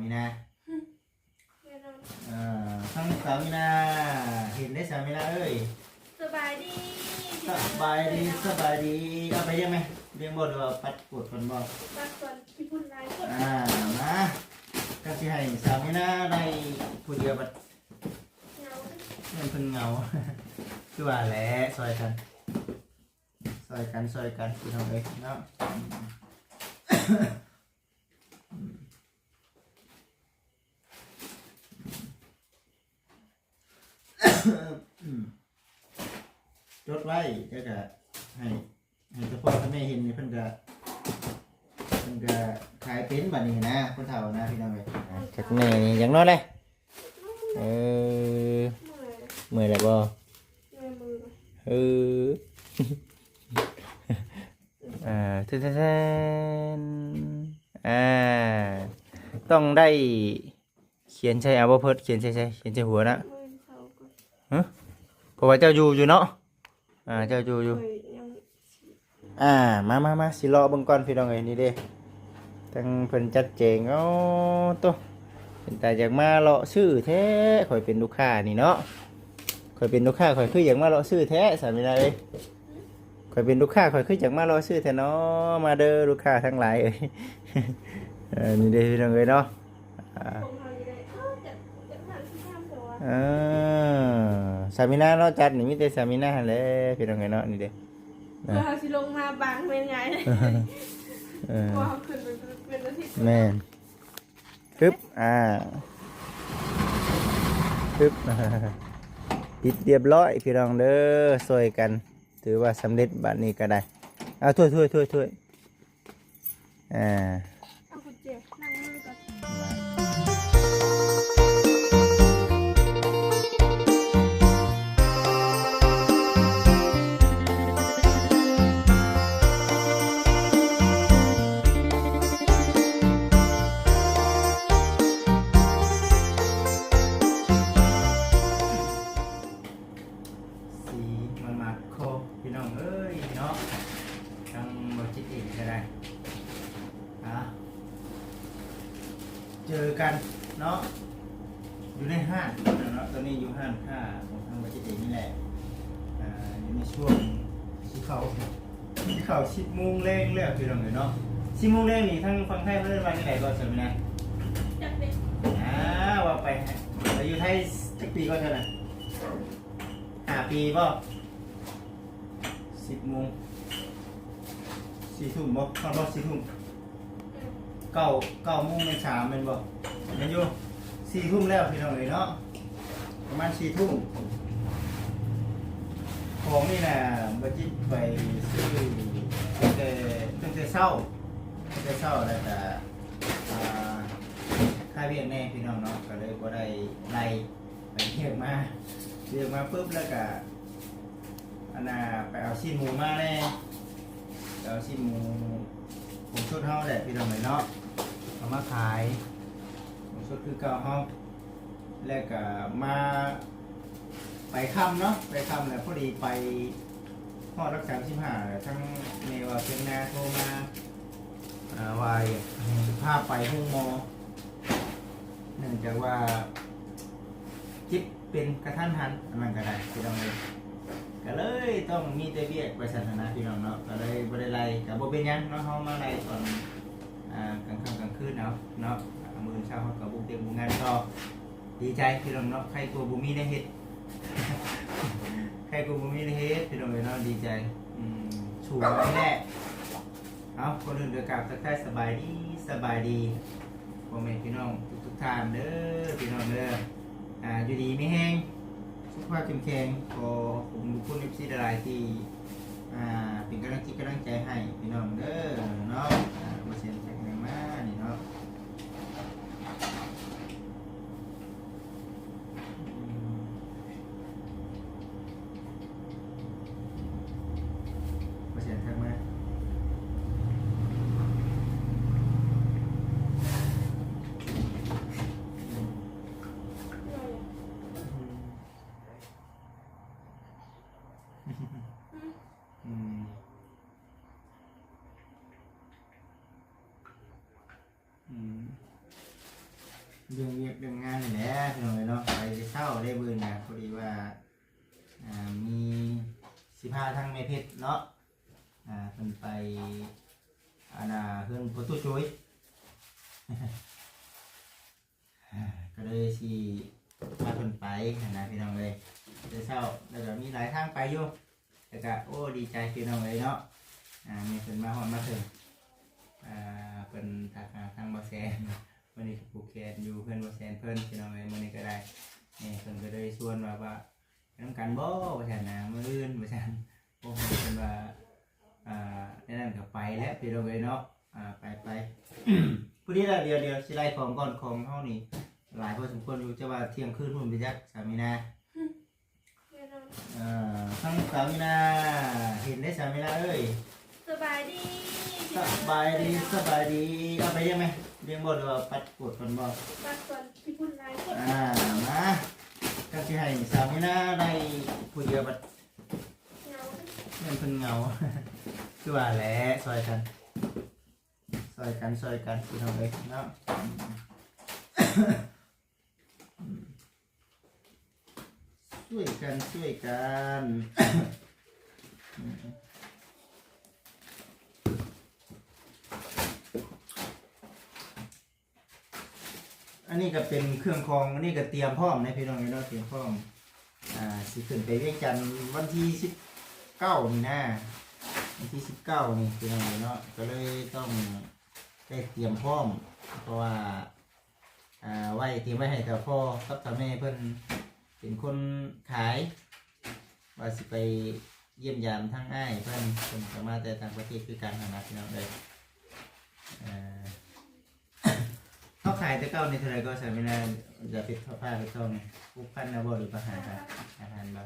มีนาแม่นอนทั้งสามีนาเห็นได้สามีนาเอ้ยสบายดี สบายดีสบายดีเอาไปยังไหมเรียงบทว่าปัดปวดคนบ่ปัดก่อนที่พุ่นลายกดมาก็สิให้สามีนาได้ผู้เดียวบัดเงาเงินเพิ่นเงาคือว่าแหละซอยกันพี่น้องเอ้ยเนาะจดไว้แล้วก็ให้เฉพาะถ้าแม่เห็นนี่เพิ่นก็ขายเป็นบัดนี้นะคนเฒ่านะพี่น้องเอ้ยจากแม่นี่อย่างน้อยเลยเมื่อยแล้วบ่แทนต้องได้เขียนใช่เอาบ่เพิ่นเขียนใช่หัวนะเพราะว่าเจ้าอยู่เนาะเจ้าอยู่มาสิรอเบิ่งก่อนพี่น้องเอ้ยนี่เด้ทั้งเพิ่นจัดแจงเอาตัวเป็นตาอยากมาเลาะซื้อแท้ข่อยเป็นลูกค้านี่เนาะข่อยเป็นลูกค้าข่อยคืออยากมาเลาะซื้อแท้สามีนาเอ้ยข่อยเป็นลูกค้าข่อยคืออยากมาเลาะซื้อแท้เนาะมาเด้อลูกค้าทั้งหลายเอ้ยนี่เด้พี่น้องเอ้ยเนาะสามีนาเนาะจัดนี่มีแต่สามีนาหั่นแหละพี่น้องเอ้ยเนาะนี่เด้เราสิลงมาบางเป็นไงว่าขึ้นเป็นอาทิตย์แม่นปึ๊บปึ๊บปิดเรียบร้อยพี่น้องเด้อช่วยกันถือว่าสำเร็จบัดนี้ก็ได้เอาถ้วยเอากุญแจนั่งมือก่พี่น้องเอ้ยเนาะทั้งบริจิตเองก็ได้เจอกันเนาะอยู่ในห้างเนาะตอนนี้อยู่ห้างค่าของทางบริจิตเองนี่แหละอยู่ในช่วงที่เขา10 โมงแรงแล้วพี่น้องเนาะ10 โมงแรงนี่ทั้งฟังไทยเพื่อนวันที่ไหนก็สมัยนั้นจักเด็กว่าไปอยู่ไทยสักปีก็เท่านั้น5 ปีป่ะ10 โมง4 ทุ่มบ่เข้าบ่4 ทุ่ม9 โมงเป็น3เป็นบ่แม่นอยู่4 ทุ่มแล้วพี่น้องเอ้ยเนาะประมาณ4 ทุ่มของนี่น่ะบ่จิตไปซื้อตั้งแต่เช้าแล้วก็ค่าเวียนแน่พี่น้องเนาะก็เลยบ่ได้ไล่ไปเรียกมาปุ๊บแล้วก็ไปเอาชิ้นหมูมาเลยเอาชิ้นหมูผมชุดเฮาแหละพี่น้องเลยเนาะเอามาขายผมชุดคือเก่าเฮาแล้วก็มาไปค่ำเนาะไปค่ำแล้วพอดีไปฮอดรัก35ทั้งเมว่าเพียงนาโทรมาวายพาไปห้องหมอเนื่องจากว่าคิดเป็นกระทันหันมันก็ได้พี่น้องเลยก็เลยต้องมีแต่เบี้ยไปศาสนาพี่น้องเนาะก็เลยบ่ได้ไล่กับบ่เป็นหยังเนาะเฮามาไล่ตอนกลางค่ำกลางคืนเนาะมื้อเช้าเฮาก็บ่เตรียมงานต่อดีใจพี่น้องเนาะใครตัวบ่มีได้เฮ็ดพี่น้องเนาะดีใจชูไว้แน่เอาคนอื่นเด้อกราบทักทายสบายดีพ่อแม่พี่น้องทุกท่านเด้อพี่น้องเด้ออยู่ดีมีแฮงสุขภาพเข้มแข็งขอผมทุกคนที่ได้รายที่เป็นกำลังใจให้พี่น้องเด้อเนาะมาเซ็นแท็กมานี่เนาะมาเซ็นแท็กมา เรื่องเวียกเรื่องงานนี่แหละพี่น้องเนาะไปเช่าได้เบิ่งนะพอดีว่ามี15ทางแม่เพชรเนาะเพิ่นไปเพิ่นประตูช่วย ก็เลยสิพาเพิ่นไปนะพี่น้องเลยเดี๋ยวเช้าแล้วก็มีหลายทางไปอยู่แต่ก็โอ้ดีใจพี่น้องเลยเนาะมีเพิ่นมาฮอดมาถึงเพิ่นทักหาทางบ่แซนวันนี้ผูกแขนอยู่เพิ่นบ่แซนเพิ่นพี่น้องเลยมื้อนี้ก็ได้นี่เพิ่นก็เลยชวนว่าไปนำกันบ่ว่าซั่นนะมื้ออื่นว่าซั่นโอ้เพิ่นว่าในนั้นก็ไปแล้วพี่น้องเลยเนาะไป ผู้นี้ละเดี๋ยวสิไล่ของก่อนของเฮานี่หลายพอสมควรอยู่จะว่าเที่ยงคืนพุ่นไปจักสามีนาทั้งสามีนาเห็นได้สามีนาเอ้ยสบายดี สบายดีเอาไปยังไหมเลี้ยงบ่หรือว่าปัดกดคนบ่ปัดก่อนพี่พุ่นไลฟ์กดมาก็สิให้สามีนาได้ผู้เดียวบัดเงาเงินเพิ่นเงาคือว่าแหละซอยกันพี่น้องเอ้ยเนาะช่วยกันอันนี้ก็เป็นเครื่องคองอันนี้ก็เตรียมพร้อมนะพี่น้องเนาะเตรียมพร้อมสิขึ้นไปเวียงจันทร์วันที่19นี่นะวันที่19นี่พี่น้องเนาะก็เลยต้องได้เตรียมพร้อมเพราะว่าไว้เตรียมไว้ให้แต่พ่อกับแต่แม่เพิ่นเป็นคนขายว่าสิไปเยี่ยมยามทั้งอ้ายเพิ่นสามารถแต่ต่างประเทศคือการหาพี่น้องเลยเขาขายแต่เก้าในเท่าไรก็ใส่ไม่ได้จะปิดผ้าไปช่องปุ๊บพันนะบ่หรือประหารอาหารบ่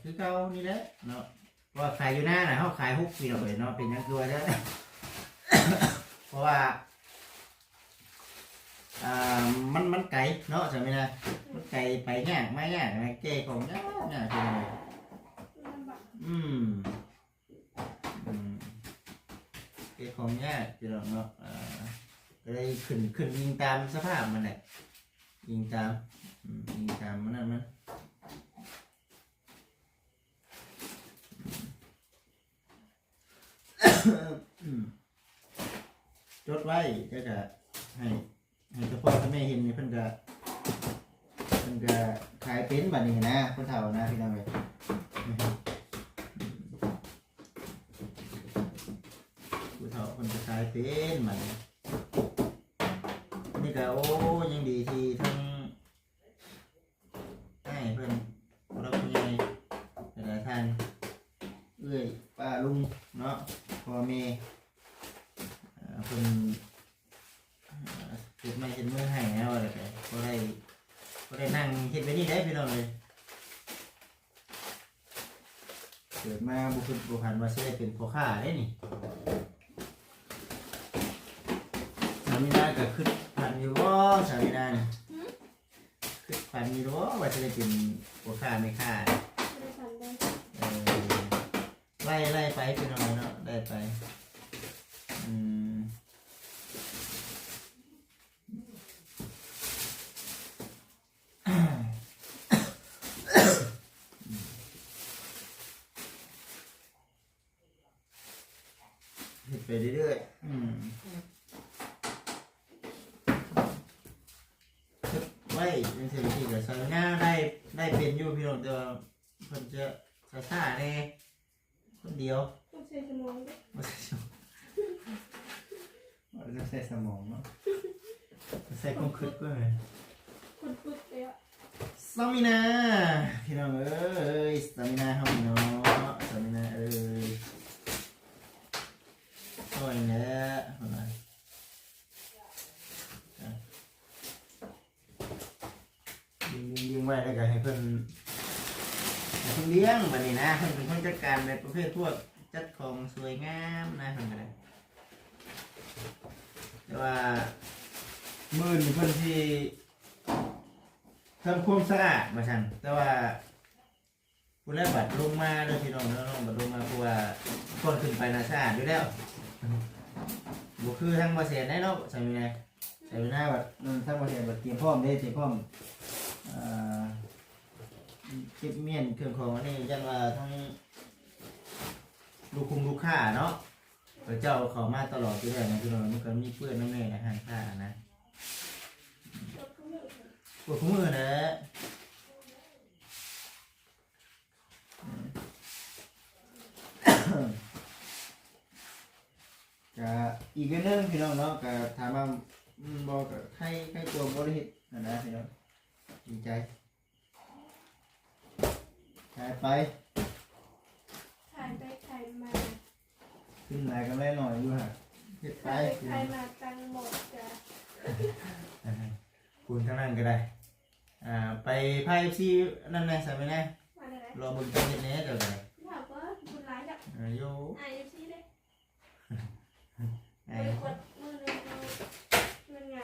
คือเก้านี่แหละเนาะว่าขายอยู่หน้าน่ะเขาขายฮุกพี่น้องเลยเนาะเป็นยังตัวแล้วเพราะว่ามันไกลเนาะใช่ไหมนะมันไกลไปยากไม่ยากนะเก๋ของยากคืออะไรเก๋ของยากคือเราเนาะก็เลยขึ้นยิงตามสภาพมันแหละยิงตามมันนั่นมันจดไว้ก็จะให้เฉพาะถ้าแม่เห็นนี่เพิ่นก็ขายเป็นบัดนี้นะคนเฒ่านะพี่น้องเอ้ยผู้เฒ่าเพิ่นก็ขายเป็นบัดนี้นี่ก็โอ้ยังดีที่ทั้งให้เพิ่นเราผู้ใหญ่หลายท่านเอ้ยป้าลุงเนาะพ่อแม่เพิ่นเก็บไม้เก็บมือให้นะว่าอะไรก็ได้นั่งเฮ็ดไปนี่ได้พี่น้องเลยเกิดมาบุหันว่าสิได้เป็นพ่อค้าได้นี่สามีนาก็ขึ้นผ่านอยู่บ่สามีนานี่ขึ้นผ่านอยู่บ่ว่าสิได้เป็นพ่อค้าแม่ค้าไล่ไปพี่น้องเนาะได้ไปไปเรื่อยๆไว้เป็นสิ่งที่กับสาวหน้าได้เป็นอยู่พี่น้องแต่ว่าเพิ่นจะช้าๆเลยคนเดียวต้องใช้สมองด้วยต้องใช้สมองเนาะใส่ความคิดด้วยคนฝึกเลยอ่ะสามีนาพี่น้องเอ้ยสามีนาเฮาเนาะสามีนาเอ้ยโอ้ยเนี่ยยิงไว้แล้วก็ให้เพิ่นเลี้ยงแบบนี้นะเพิ่นเป็นคนจัดการในประเภทพวกจัดของสวยงามนะเพิ่นก็ได้แต่ว่ามื้อนี้เพิ่นสิทำความสะอาดมาซั่นแต่ว่าผู้แลบัดลงมาเด้อพี่น้องเนาะบัดลงมาเพราะว่าคนขึ้นไปน่ะสะอาดอยู่แล้วบ่คือทางบ่เสียได้เนาะใช่มั้ยใช่มั้ยนะ นะแบบทั้งประเทศแบบเตรียมพร้อมได้เตรียมพร้อมเก็บเมียนเครื่องของอันนี้ยันว่าทั้งลูกค้าเนาะเจ้าเขามาตลอดที่ไหนนะคือเรามันก็มีเพื่อนน้ำแน่นะหันค่านะปวดมือนะก็อีกเรื่องพี่น้องเนาะก็ถามว่าบอกกับใครตัวบริหิตนะพี่น้องดีใจถ่ายไป ถ่ายไปถ่ายมา ขึ้นมาก็ไม่หน่อยอยู่ฮะเฮ็ดไป ถ่ายมาตังหมดจ้ะ คุณข้างนั้นก็ได้ไปไพ่ซีนั่นไงใส่ไหมนะ มาเลยนะ รอบนตัวเฮ็ดแน่เดี๋ยวเลย ถามว่าคุณร้ายจ้ะ โย ซีเลย ไอ้ ไปกดมือเลยมันไง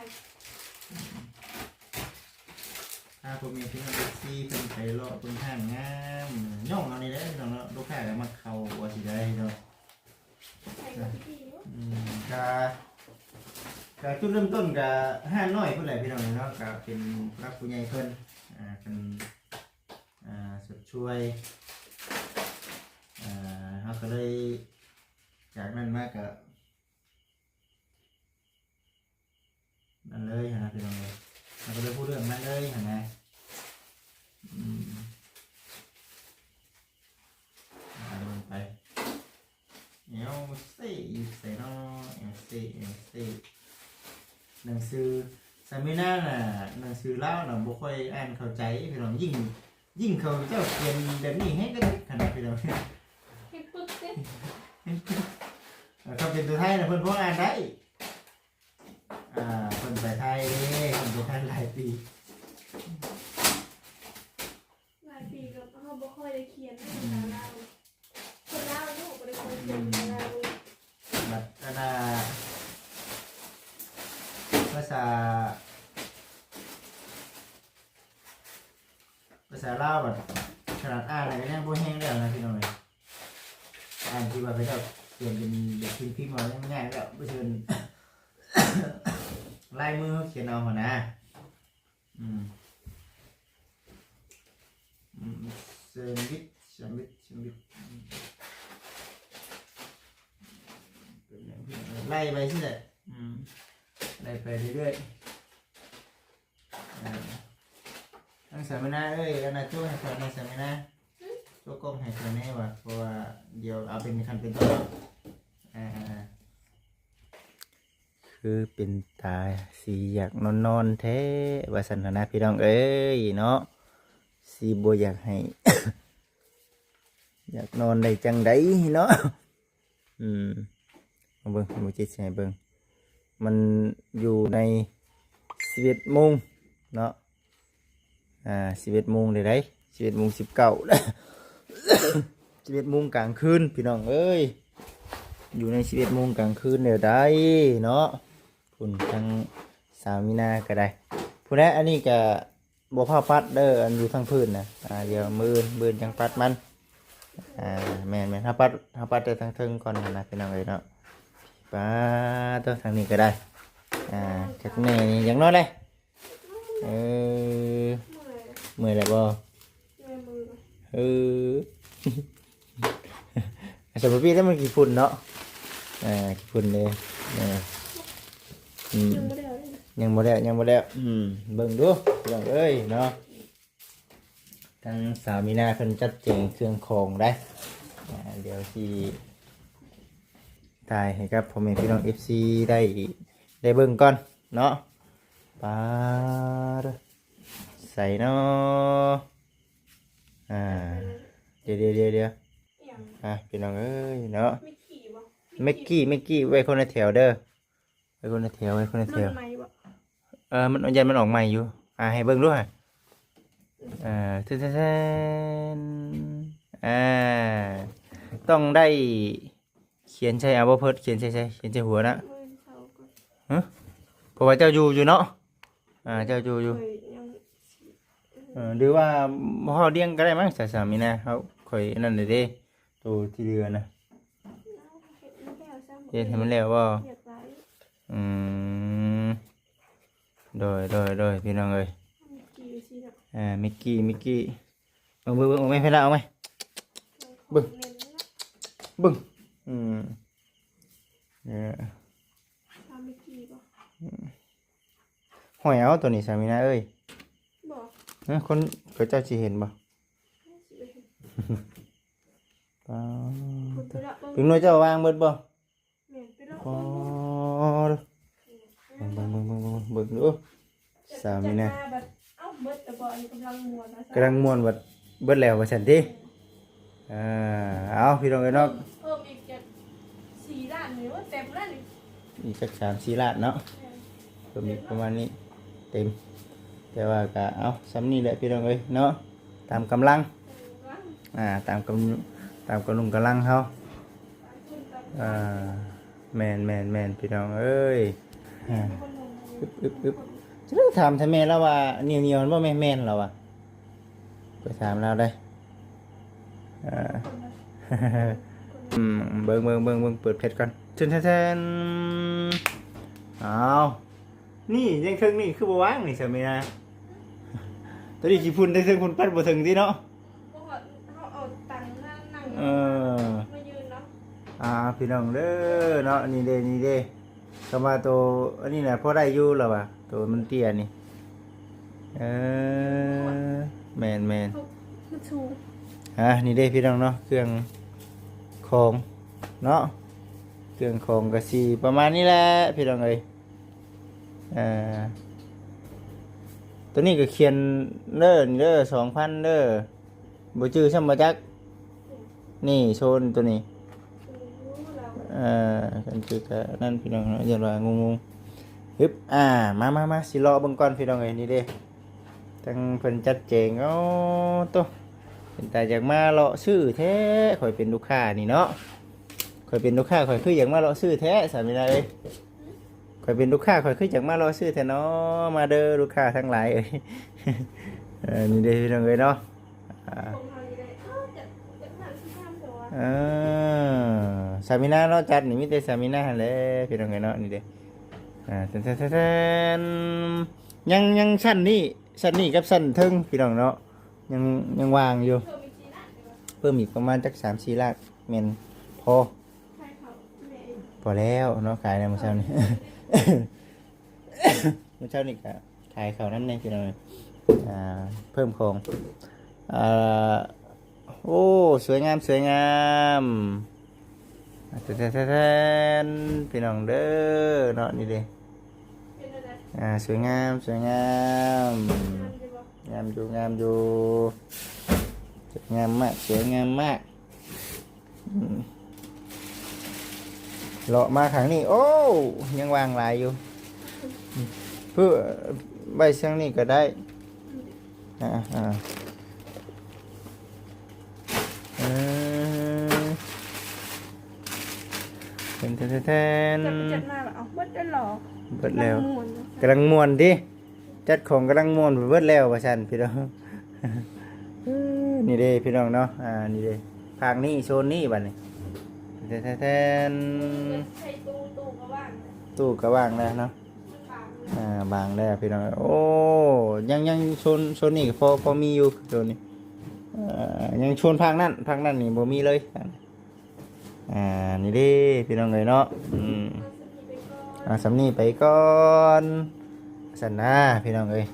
ถ้าผมมีที่นั่นซีเป็นไปรอบนห้างงามย่องเรานี่ได้พี่น้องเนาะลูกค้าก็มาเข้าว่าสิได้เนาะ ใส่กับพี่เนาะ ก็จุดเริ่มต้นก็ห้าน้อยเพื่อนแหละพี่น้องเนาะก็เป็นรักผู้ใหญ่เพิ่นเป็นสุดช่วยเขาก็เลยจากนั้นมาก็นั่นเลยนะพี่น้องเลยเราก็เลยพูดเรื่องนั้นเลยเห็นไหมลงไปเอลซีใส่เนาะเอลซีหนังสือซามิน่าน่ะหนังสือเล่าน่ะบ่ค่อยอ่านเข้าใจพี่น้องยิ่งเขาเจ้าเขียนแบบนี้ให้ก็ได้ขนาดพี่น้อง ให้ปึ๊กเต้ เขาเป็นตัวไทยนะเพิ่นพออ่านได้เพิ่นไปไทยเด้เพิ่นไปไทยหลายปี หลายปีก็เขาบ่ค่อยได้เขียนให้คนลาวคนลาวลูกบ่ได้เคยเขียนคนลาว บัดอันน่ะภาษาลาวบัดขนาดอ่านอะไรก็ยังบ่แห้งแล้วนะพี่น้องเอ้ยอ่านที่ว่าไปเจ้าเปลี่ยนเป็นเด็กพิมพ์มาง่ายๆแล้วบ่เชิญ ลายมือเขียนเอาหั่นนะเซนวิชไล่ไปสิแหละไล่ไปเรื่อยๆตั้งสามินาเอ้ยอันน่ะช่วยให้เธอในสามินาช่วยกล้องให้เธอแน่ว่ะเพราะว่าเดี๋ยวเอาเป็นคันเป็นต้นคือเป็นตาสีอยากนอนแท้ว่าสันนะพี่น้องเอ้ยเนาะสีบ่อยากให้ อยากนอนได้จังไดเนาะมาเบิ่งบ่จิตให้เบิ่งมันอยู่ใน11 โมงเนาะ11 โมงได้ 11 โมง 19 11 โมงกลางคืนพี่น้องเอ้ยอยู่ใน11 โมงกลางคืนเดี๋ยวได้เนาะคุณทั้งสามีนาก็ได้ผู้ใดอันนี้ก็บ่พาปัดเด้ออันอยู่ทั้งพื้นนะเดี๋ยวมื้อจังปัดมันแม่นถ้าปัดเด้อทั้งเทิงก่อนนะพี่น้องเอ้ยเนาะป้าตัวทางนี้ก็ได้จักแม่นี่อย่างน้อยเลยเมื่อยแล้วบ่สมมติพี่ได้มันกี่ฝุ่นเนาะกี่ฝุ่นเลยยังบ่ได้เบิ่งดูพี่น้องเอ้ยเนาะทางสามีนาเพิ่นจัดแจงเครื่องของได้เดี๋ยวที่ถ่ายให้กับพ่อแม่พี่น้อง FC ได้เบิ่งก่อนเนาะปาดใส่เนาะเดี๋ยวพี่น้องเอ้ยเนาะเมกกี้ไว้คนละแถวเด้อไว้คนละแถวมันยันมันออกใหม่อยู่ให้เบิ่งด้วยเทนต้องได้เขียนใช่เอาบ่เพิดเขียนใช่หัวนะเพราะว่าเจ้าอยู่เนาะเจ้าอยู่หรือว่าพ่อเลี้ยงก็ได้มั้งสามีนะเขาคอยนั่นเลยเด้ตัวที่เรือนะเห็นมันแล้วว่า โดยพี่น้องเอ้ย มีกี่สิเนาะ มิกกี้เอาเบิ่งเอาไหมเพิ่นละเอาไหม เบิ่ง เน้นเนาะ เบิ่งเออ ทำมีกี่บ่ หอยเอาตัวนี้สามีนะเอ้ย บอก คนเขาเจ้าสิเห็นบ่ สิไปเห็น อ๋อ คนไปละเบิ่ง ถึงหน่วยเจ้าวางเบิดบ่ แม่นไปละ อ๋อ เบิ่ง เบิ่งดูสามีนะ จะมาแบบเอ้าเบิดแต่บ่อันนี้กำลังม่วนนะ กำลังม่วนเบิดแล้วว่าซั่นติเอาพี่น้องเอ้ยเนาะ เพิ่มอีกจาก4ล้านนี่ว่าเต็มแล้วนี่ อีกสัก3-4ลาดเนาะ แม่น ก็มีประมาณนี้เต็มแต่ว่าก็เอาซ้ำนี่แหละพี่น้องเอ้ยเนาะตามกำลัง ว่าง ตามกำลังกำลังเขา ตามทุนตาม แมนพี่น้องเอ้ย คนลง อึบจะได้ถามทำไมแล้วว่าเหนียวมันว่าแม่นเราอ่ะไปถามเราได้เบิ่งเปิดเพชรก่อนเทนเอานี่ยังถึงนี่คือบ่ว่างนี่ใช่ไหมนะตัวนี้กี่พุ่นได้ถึงพุ่นปัดบ่ถึงที่เนาะ เพราะว่าเขาเอาตังค์มานั่งมายืนเนาะ พี่น้องเด้อเนาะนี่เด้ก็มาตัวอันนี้แหละพอได้อยู่แล้วว่ะตัวมันเตี้ยนี่แมน คือชู นี่เด้พี่น้องเนาะเครื่องของเนาะเครื่องของก็สิประมาณนี้แหละพี่น้องเอ้ยตัวนี้ก็เขียนเด้อ2,000เด้อบ่จื้อซ้ำบ่จักนี่โซนตัวนี้ เรา กันคือก็นั่นพี่น้องเนาะอย่าว่างงฮึบมาสิรอเบิ่งก่อนพี่น้องเอ้ยนี่เด้ทั้งเพิ่นจัดแจงเอาโตเป็นตาอยากมาเลาะซื้อแท้ข่อยเป็นลูกค้านี่เนาะข่อยเป็นลูกค้าข่อยคืออยากมาเลาะซื้อแท้สามีนะเอ้ยข่อยเป็นลูกค้าข่อยคืออยากมาเลาะซื้อแท้เนาะมาเด้อลูกค้าทั้งหลายเอ้ย นี่เด้พี่น้องเอ้ยเนาะคงทำยังไงจะผ่านที่ข้ามตัว สามีนาเนาะจัดนี่มีแต่สามีนาหั่นแหละพี่น้องเอ้ยเนาะนี่เด้แทนยังชั้นนี้กับชั้นเทิงพี่น้องเนาะยังวางอยู่ เธอมีชีนะ เพิ่มอีกประมาณจัก3-4ลาดแม่นพอ ใช่เขาแม่ พอแล้วเนาะขายในมื้อเช้านี้ มื้อเช้านี้ก็ขายข้าวน้ำในพี่น้องเอ้ยเพิ่มของโอ้สวยงามแทนพี่น้องเด้อเนาะนี่เด้ เป็นอะไร สวยงาม ทำดีบ่ งามอยู่สวยงามมากเลาะมาครั้งนี้โอ้ยังวางหลายอยู่เพื่อใบเสียงนี่ก็ได้เป็นแทน จะไปจัดมาแบบเอาเบิดได้หรอ เบิดแล้ว ม่วน กำลังม่วนดิจัดของกำลังม่วนเบิดแล้วว่าซั่นพี่น้อง นี่เด้พี่น้องเนาะนี่เด้ทางนี้โซนนี้บัดนี้แทน ใช้ตู้ก็ว่าง ตู้ก็ว่างแล้วเนาะ มันบาง บางแล้วพี่น้องโอ้ยังโซนนี้พอมีอยู่โซนนี้ยังชวนทางนั้นนี่บ่มีเลยนี่เด้พี่น้องเอ้ยเนาะสำนีไปก่อนสันนะพี่น้องเอ้ย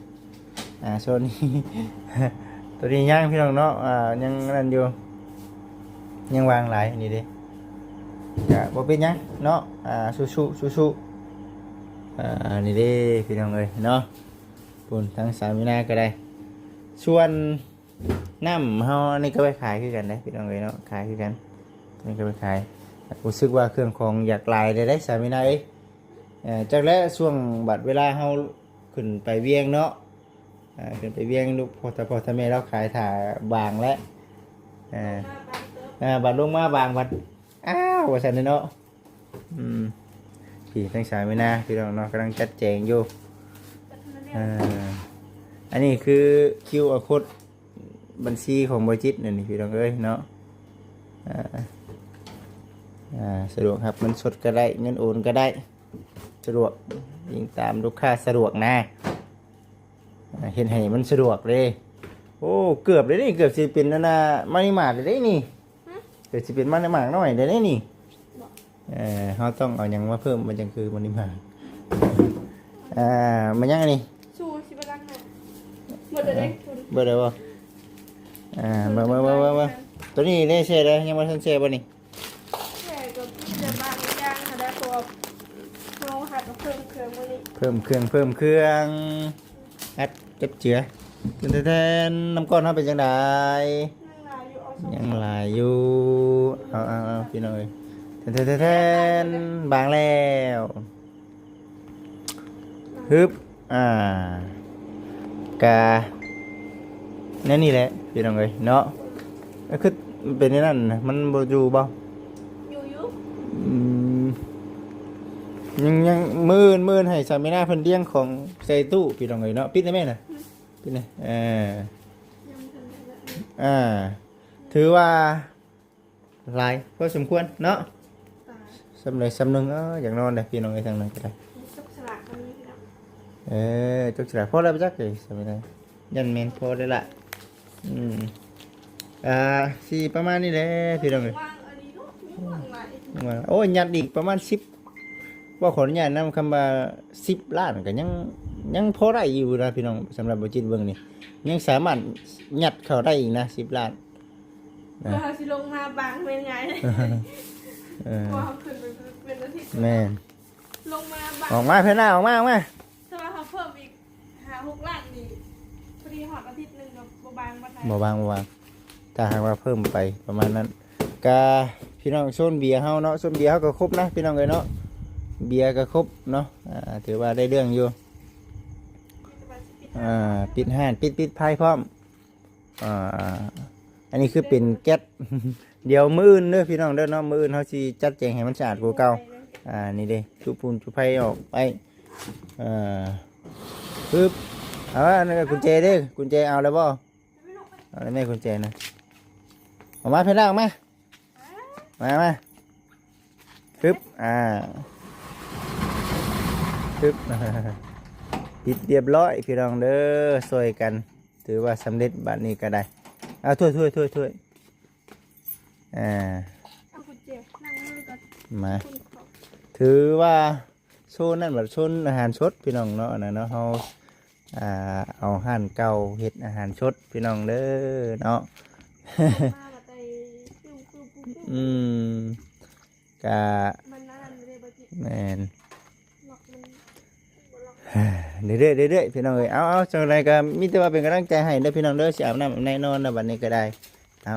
โซนนี้ ตัวนี้ยังพี่น้องเนาะยังนั่นอยู่ยังวางหลายนี่เด้ก็บ่เป็นหยังเนาะสู้นี่เด้พี่น้องเอ้ยเนาะปุ่นทั้งสามีนาก็ได้ส่วนน้ำเฮานี่ก็ไปขายคือกันเด้พี่น้องเอ้ยเนาะขายคือกันนี่ก็ไปขายรู้สึกว่าเครื่องของอยากลายได้สามีนาเอ้ยจากแล้วช่วงบัดเวลาเฮาขึ้นไปเวียงเนาะขึ้นไปเวียงลูกพ่อแม่เราขายถ่าบางแล้วบัดลงมาบางบัดว่าซั่นเนาะพี่ทั้งสายไม่น่าพี่น้องเนาะกำลังจัดแจงอยู่อันนี้คือQR code บัญชีของบริจิตนี่พี่น้องเอ้ยเนาะสะดวกครับเงินสดก็ได้เงินโอนก็ได้สะดวกยิงตามลูกค้าสะดวกนะ เห็นให้มันสะดวกเลยโอ้เกือบเลยนี่เกือบสิเป็นนั่นน่ะมานิมาร์ทเลยนี่เกือบสิเป็นมานิมาร์ทหน่อยเลยนี่เขาต้องเอาหยังมาเพิ่มมันจังคือมานิมาร์ทมันยังไงนี่ ชูสิบลังน่ะหมดเลยคุณ เบอร์เดียวบ่เบอร์ตัวนี้ได้เช่ได้ยังมาทันเช่บ่นี่ แค่กับพี่จะบางย่างค่ะได้ตัวน้องหัดเพิ่มเครื่องมื้อนี้ เพิ่มเครื่องอัดจับเจือแทนน้ำก้อนเขาเป็นจังได นั่งลายอยู่เอาสอง ยังหลายอยู่เอาพี่น้อยแทนบางแล้วฮึบกาเนี่ยนี่แหละพี่น้องเอ้ยเนาะก็คือเป็นในนั้นนะมันบ่อยู่บ่ อยู่ ยังมื่นให้สามีหน้าเพิ่นเลี้ยงของใส่ตู้พี่น้องเอ้ยเนาะปิดได้แม่น่ะปิดได้ยังทันได้ ถือว่าหลายพอสมควรเนาะ ตาย สำเลยสำนึงอย่างนอนเลยพี่น้องเอ้ยทางนั้นก็ได้ สุกสลักกันนี้พี่น้อง จุกฉลาดพอแล้วไปจักเลยสมัยนั้นยันเมนพอได้ละสิประมาณนี้แหละพี่น้องเอ้ย วางอันนี้เนาะมีวางหลาย ว่าโอ้ยยัดอีกประมาณ10ว่าขออนุญาตนำคำว่า10 ล้านก็ยังพอได้อยู่นะพี่น้องสำหรับบ่จิตเบิ่งนี่ยังสามารถยัดเข้าได้อีกนะ10 ล้าน เพื่อสิลงมาบางเป็นไงเลยพอเขาขึ้นเป็นอาทิตย์ แม่น ลงมาบาง ออกมาเพิ่นน่ะออกมา ถ้าว่าเขาเพิ่มอีก5-6ล้านนี่พอดีหอดอาทิตย์นึงกับบางมาได้ บ่บางถ้าหากว่าเพิ่มไปประมาณนั้นกะพี่น้องโซนเบียร์เฮาเนาะโซนเบียร์เฮาก็ครบนะพี่น้องเอ้ยเนาะเบียร์ก็ครบเนาะถือว่าได้เรื่องอยู่ปิดห้านปิดไพ่พร้อมอันนี้คือเป็นแก๊ส เดี๋ยวมื้ออื่นเด้อพี่น้องเด้อเนาะมื้ออื่นเฮาสิจัดแจงให้มันสะอาดกว่าเก่านี่เด้จุปูนจุไฟออกไปปึ๊บเอาอันนั้นก็กุญแจเด้อกุญแจเอาแล้วบ่เอาแล้วแม่กุญแจนะออกมาเพิ่นเอาออกมามาปึ๊บปึ๊บ ปิดเรียบร้อยพี่น้องเด้อช่วยกันถือว่าสำเร็จบัดนี้ก็ได้เอาถ้วยเอากุญแจนั่งมือก่อน มา คุณขอ ถือว่าโซนนั่นแบบโซนอาหารสดพี่น้องเนาะนะเนาะเฮาเอาห้านเก่าเฮ็ดอาหารสดพี่น้องเด้อเนาะ มาละใจปิ้วกะ มันนั่นเลยบ่จิ แม่น ล็อกมันบ่ล็อก เรื่อยๆพี่น้องเอ้ยเอาจังไรก็มีแต่ว่าเป็นกำลังใจให้เด้อพี่น้องเด้อสิอาบน้ำอาบในนอนนะบัดนี้ก็ได้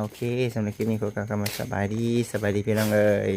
โอเคสำหรับคลิปนี้ขอกล่าวคำว่าสบายดีพี่น้องเอ้ย